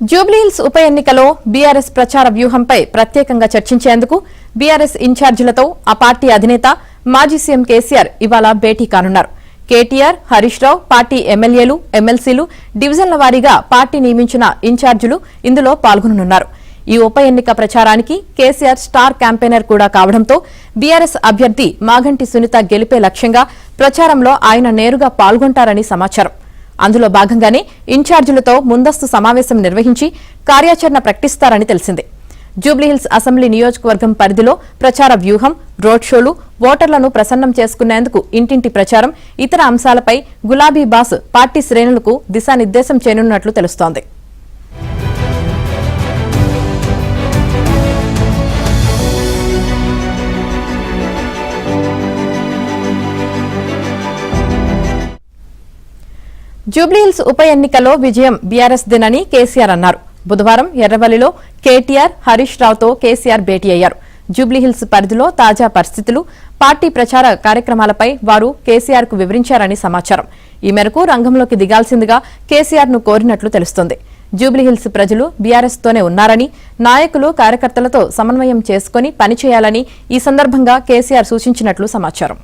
జూబ్లీహిల్స్ ఉప ఎన్నికలో బీఆర్ఎస్ ప్రచార వ్యూహంపై ప్రత్యేకంగా చర్చించేందుకు బీఆర్ఎస్ ఇన్ఛార్జీలతో ఆ పార్టీ అధినేత మాజీ సీఎం కేసీఆర్ ఇవాళ భేటీ కానున్నారు. కేటీఆర్, హరీష్ రావు, పార్టీ ఎమ్మెల్యేలు, ఎమ్మెల్సీలు, డివిజన్ల వారీగా పార్టీ నియమించిన ఇన్ఛార్జీలు ఇందులో పాల్గొననున్నారు. ఈ ఉప ఎన్నిక ప్రచారానికి కేసీఆర్ స్టార్ క్యాంపెయినర్ కూడా కావడంతో బీఆర్ఎస్ అభ్యర్థి మాగంటి సునీత గెలిపే లక్ష్యంగా ప్రచారంలో ఆయన నేరుగా పాల్గొంటారని సమాచారం. అందులో భాగంగానే ఇన్ఛార్జీలతో ముందస్తు సమావేశం నిర్వహించి కార్యాచరణ ప్రకటిస్తారని తెలిసింది. జూబ్లీహిల్స్ అసెంబ్లీ నియోజకవర్గం పరిధిలో ప్రచార వ్యూహం, రోడ్ షోలు, ఓటర్లను ప్రసన్నం చేసుకునేందుకు ఇంటింటి ప్రచారం, ఇతర అంశాలపై గులాబీ బాస్ పార్టీ శ్రేణులకు దిశానిర్దేశం చేయనున్నట్లు తెలుస్తోంది. జూబ్లీహిల్స్ ఉప ఎన్నికలో విజయం బీఆర్ఎస్ దేనని కేసీఆర్ అన్నారు. బుధవారం ఎర్రవల్లిలో కేటీఆర్, హరీష్ రావుతో కేసీఆర్ భేటీ అయ్యారు. జూబ్లీహిల్స్ పరిధిలో తాజా పరిస్థితులు, పార్టీ ప్రచార కార్యక్రమాలపై వారు కేసీఆర్ కు వివరించారని సమాచారం. ఈ మేరకు రంగంలోకి దిగాల్సిందిగా కేసీఆర్ ను కోరినట్లు తెలుస్తోంది. జూబ్లీహిల్స్ ప్రజలు బీఆర్ఎస్ తోనే ఉన్నారని, నాయకులు కార్యకర్తలతో సమన్వయం చేసుకుని పనిచేయాలని ఈ సందర్భంగా కేసీఆర్ సూచించినట్లు సమాచారం.